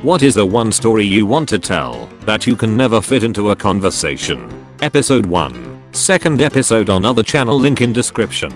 What is the one story you want to tell that you can never fit into a conversation? Episode 1. Second episode on other channel, link in description.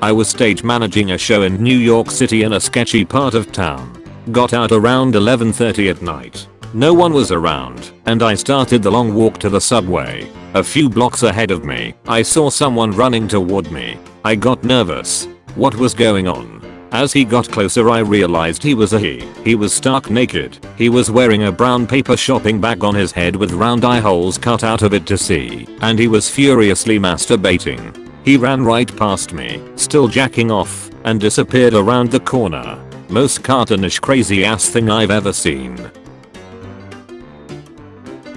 I was stage managing a show in New York City in a sketchy part of town. Got out around 11:30 at night. No one was around, and I started the long walk to the subway. A few blocks ahead of me, I saw someone running toward me. I got nervous. What was going on? As he got closer I realized he was a he. He was stark naked. He was wearing a brown paper shopping bag on his head with round eye holes cut out of it to see, and he was furiously masturbating. He ran right past me, still jacking off, and disappeared around the corner. Most cartoonish crazy ass thing I've ever seen.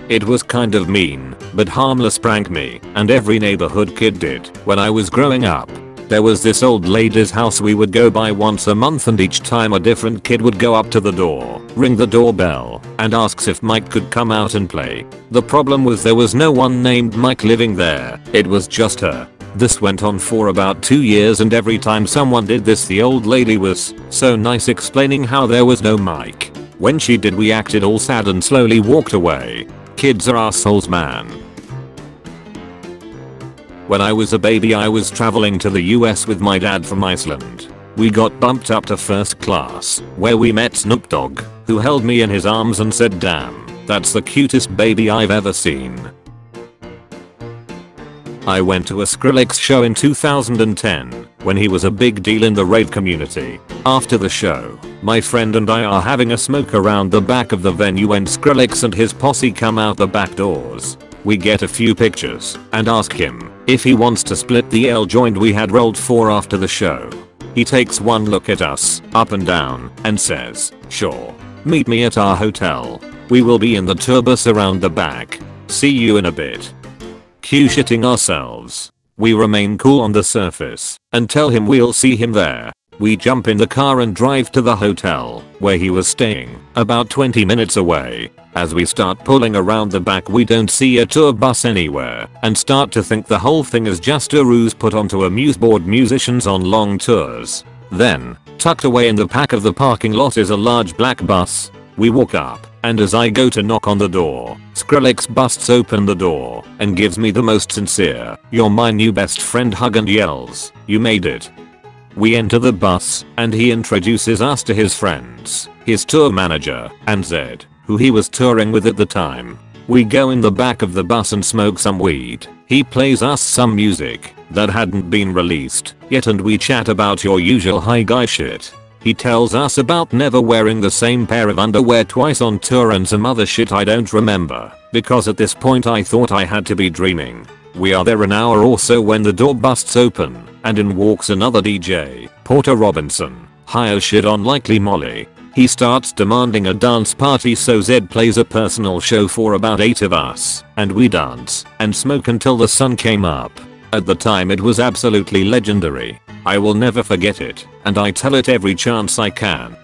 It was kind of mean, but harmless prank me, and every neighborhood kid did when I was growing up. There was this old lady's house we would go by once a month, and each time a different kid would go up to the door, ring the doorbell, and asks if Mike could come out and play. The problem was there was no one named Mike living there. It was just her. This went on for about 2 years, and every time someone did this the old lady was so nice explaining how there was no Mike. When she did we acted all sad and slowly walked away. Kids are assholes, man. When I was a baby I was traveling to the US with my dad from Iceland. We got bumped up to first class, where we met Snoop Dogg, who held me in his arms and said, "Damn, that's the cutest baby I've ever seen." I went to a Skrillex show in 2010, when he was a big deal in the rave community. After the show, my friend and I are having a smoke around the back of the venue when Skrillex and his posse come out the back doors. We get a few pictures and ask him if he wants to split the L joint we had rolled for after the show. He takes one look at us, up and down, and says, "Sure. Meet me at our hotel. We will be in the tour bus around the back. See you in a bit." Cue shitting ourselves. We remain cool on the surface and tell him we'll see him there. We jump in the car and drive to the hotel where he was staying, about 20 minutes away. As we start pulling around the back we don't see a tour bus anywhere and start to think the whole thing is just a ruse put onto amuse-board musicians on long tours. Then, tucked away in the back of the parking lot is a large black bus. We walk up, and as I go to knock on the door, Skrillex busts open the door and gives me the most sincere "You're my new best friend" hug and yells, "You made it." We enter the bus, and he introduces us to his friends, his tour manager, and Zed, who he was touring with at the time. We go in the back of the bus and smoke some weed. He plays us some music that hadn't been released yet, and we chat about your usual high guy shit. He tells us about never wearing the same pair of underwear twice on tour and some other shit I don't remember, because at this point I thought I had to be dreaming. We are there an hour or so when the door busts open, and in walks another DJ, Porter Robinson, high as shit on likely Molly. He starts demanding a dance party, so Zed plays a personal show for about 8 of us, and we dance and smoke until the sun came up. At the time it was absolutely legendary. I will never forget it, and I tell it every chance I can.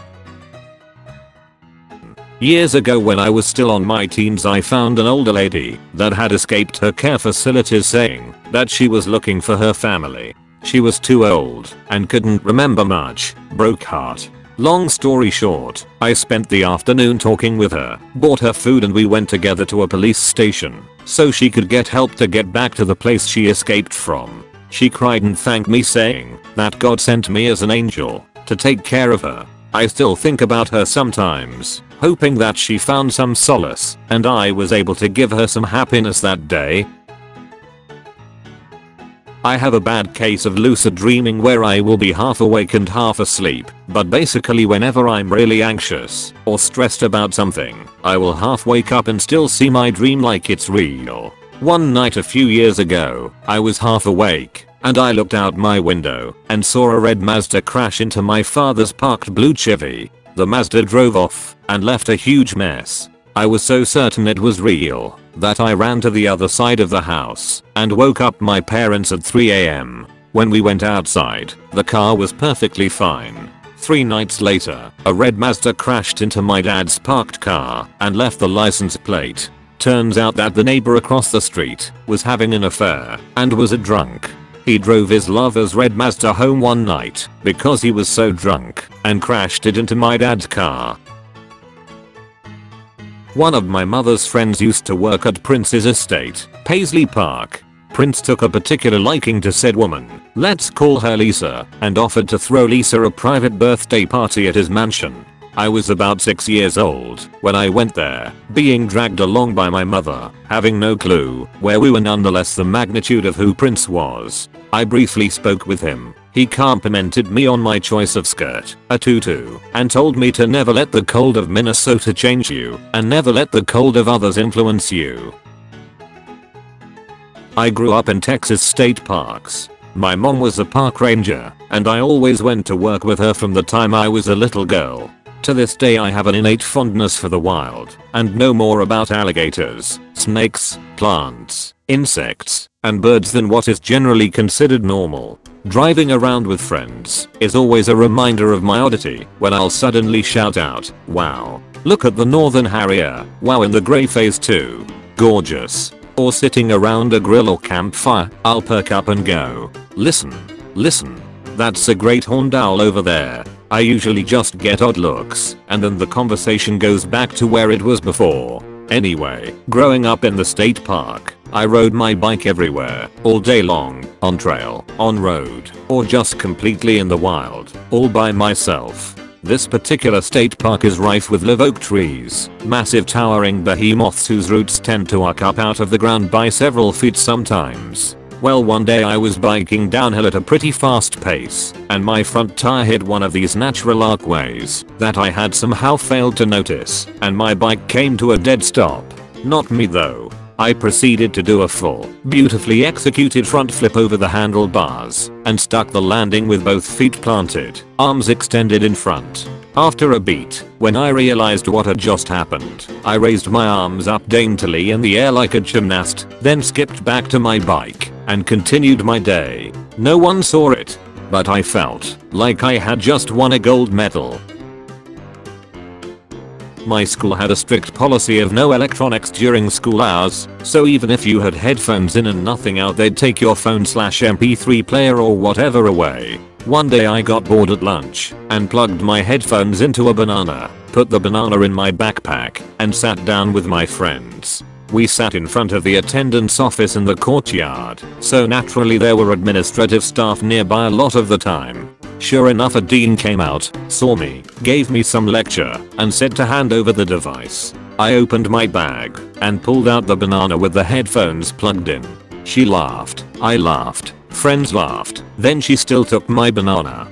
Years ago when I was still on my teens I found an older lady that had escaped her care facilities saying that she was looking for her family. She was too old and couldn't remember much. Broke heart. Long story short, I spent the afternoon talking with her, bought her food, and we went together to a police station so she could get help to get back to the place she escaped from. She cried and thanked me, saying that God sent me as an angel to take care of her. I still think about her sometimes, hoping that she found some solace and I was able to give her some happiness that day. I have a bad case of lucid dreaming where I will be half awake and half asleep, but basically whenever I'm really anxious or stressed about something, I will half wake up and still see my dream like it's real. One night a few years ago, I was half awake, and I looked out my window and saw a red Mazda crash into my father's parked blue Chevy. The Mazda drove off and left a huge mess. I was so certain it was real that I ran to the other side of the house and woke up my parents at 3 AM. When we went outside, the car was perfectly fine. 3 nights later, a red Mazda crashed into my dad's parked car and left the license plate. Turns out that the neighbor across the street was having an affair and was a drunk. He drove his lover's red Mazda home one night because he was so drunk and crashed it into my dad's car. One of my mother's friends used to work at Prince's estate, Paisley Park. Prince took a particular liking to said woman, let's call her Lisa, and offered to throw Lisa a private birthday party at his mansion. I was about 6 years old when I went there, being dragged along by my mother, having no clue where we were, nonetheless the magnitude of who Prince was. I briefly spoke with him. He complimented me on my choice of skirt, a tutu, and told me to never let the cold of Minnesota change you, and never let the cold of others influence you. I grew up in Texas state parks. My mom was a park ranger, and I always went to work with her from the time I was a little girl. To this day I have an innate fondness for the wild, and know more about alligators, snakes, plants, insects, and birds than what is generally considered normal. Driving around with friends is always a reminder of my oddity when I'll suddenly shout out, wow, look at the northern harrier, wow, in the gray phase too, gorgeous. Or sitting around a grill or campfire, I'll perk up and go, listen, that's a great horned owl over there. I usually just get odd looks, and then the conversation goes back to where it was before. Anyway, growing up in the state park, I rode my bike everywhere, all day long, on trail, on road, or just completely in the wild, all by myself. This particular state park is rife with live oak trees, massive towering behemoths whose roots tend to arc up out of the ground by several feet sometimes. Well, one day I was biking downhill at a pretty fast pace, and my front tire hit one of these natural arcways that I had somehow failed to notice, and my bike came to a dead stop. Not me though. I proceeded to do a full, beautifully executed front flip over the handlebars, and stuck the landing with both feet planted, arms extended in front. After a beat, when I realized what had just happened, I raised my arms up daintily in the air like a gymnast, then skipped back to my bike, and continued my day. No one saw it, but I felt like I had just won a gold medal. My school had a strict policy of no electronics during school hours, so even if you had headphones in and nothing out, they'd take your phone/MP3 player or whatever away. One day I got bored at lunch and plugged my headphones into a banana, put the banana in my backpack, and sat down with my friends. We sat in front of the attendance office in the courtyard, so naturally there were administrative staff nearby a lot of the time. Sure enough, a dean came out, saw me, gave me some lecture, and said to hand over the device. I opened my bag and pulled out the banana with the headphones plugged in. She laughed, I laughed, friends laughed, then she still took my banana.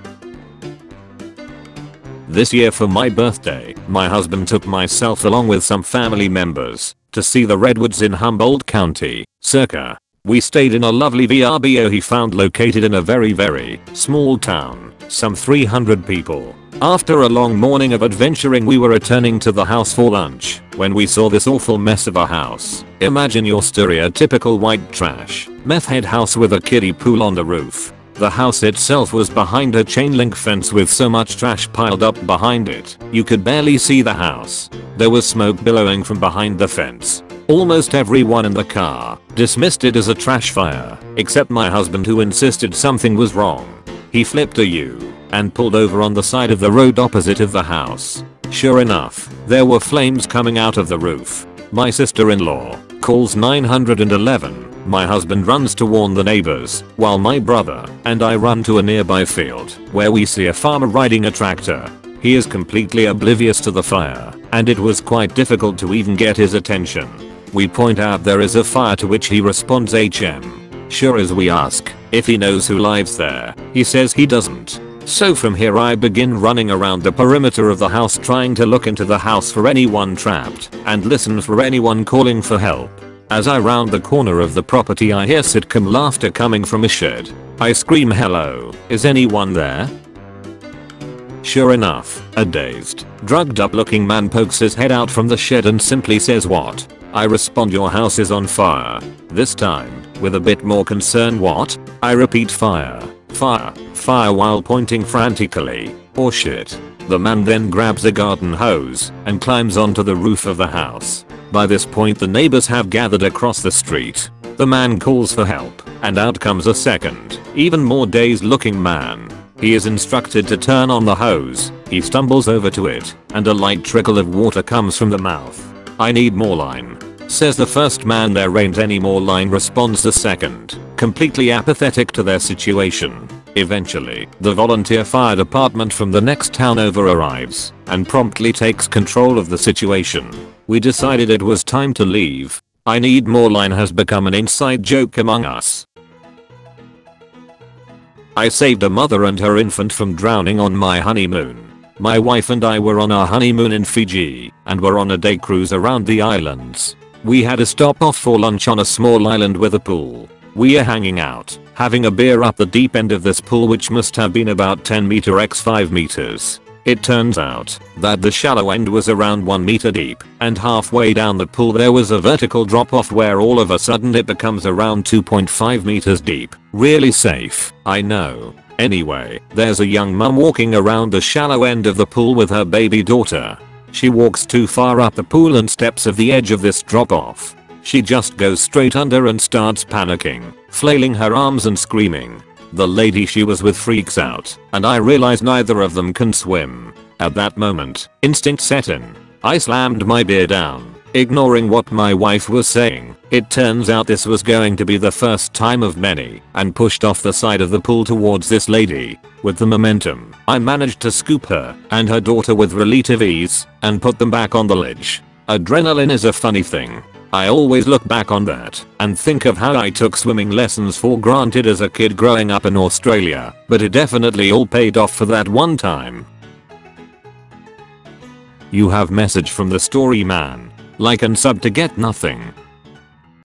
This year for my birthday, my husband took myself along with some family members to see the redwoods in Humboldt County, circa. We stayed in a lovely VRBO he found located in a very small town, some 300 people. After a long morning of adventuring, we were returning to the house for lunch when we saw this awful mess of a house. Imagine your stereotypical white trash, meth head house with a kiddie pool on the roof. The house itself was behind a chain link fence with so much trash piled up behind it, you could barely see the house. There was smoke billowing from behind the fence. Almost everyone in the car dismissed it as a trash fire, except my husband, who insisted something was wrong. He flipped a U and pulled over on the side of the road opposite of the house. Sure enough, there were flames coming out of the roof. My sister-in-law calls 911. My husband runs to warn the neighbors, while my brother and I run to a nearby field where we see a farmer riding a tractor. He is completely oblivious to the fire, and it was quite difficult to even get his attention. We point out there is a fire, to which he responds HM. Sure as we ask if he knows who lives there, he says he doesn't. So from here I begin running around the perimeter of the house, trying to look into the house for anyone trapped and listen for anyone calling for help. As I round the corner of the property, I hear sitcom laughter coming from a shed. I scream, hello, is anyone there? Sure enough, a dazed, drugged up looking man pokes his head out from the shed and simply says, what? I respond, your house is on fire. This time, with a bit more concern, what? I repeat, fire, fire, fire, while pointing frantically. Oh shit. The man then grabs a garden hose and climbs onto the roof of the house. By this point the neighbors have gathered across the street. The man calls for help, and out comes a second, even more dazed looking man. He is instructed to turn on the hose. He stumbles over to it, and a light trickle of water comes from the mouth. "I need more line," says the first man. "There ain't any more line," responds the second, completely apathetic to their situation. Eventually, the volunteer fire department from the next town over arrives and promptly takes control of the situation. We decided it was time to leave. "I need more line" has become an inside joke among us. I saved a mother and her infant from drowning on my honeymoon. My wife and I were on our honeymoon in Fiji and were on a day cruise around the islands. We had a stop off for lunch on a small island with a pool. We are hanging out, having a beer up the deep end of this pool, which must have been about 10 meter x 5 meters. It turns out that the shallow end was around 1 meter deep, and halfway down the pool there was a vertical drop off where all of a sudden it becomes around 2.5 meters deep. Really safe, I know. Anyway, there's a young mum walking around the shallow end of the pool with her baby daughter. She walks too far up the pool and steps off the edge of this drop off. She just goes straight under and starts panicking, flailing her arms and screaming. The lady she was with freaks out, and I realize neither of them can swim. At that moment, instinct set in. I slammed my beer down, ignoring what my wife was saying. It turns out this was going to be the first time of many, and pushed off the side of the pool towards this lady. With the momentum, I managed to scoop her and her daughter with relative ease and put them back on the ledge. Adrenaline is a funny thing. I always look back on that and think of how I took swimming lessons for granted as a kid growing up in Australia, but it definitely all paid off for that one time. You have message from the story man. Like and sub to get nothing.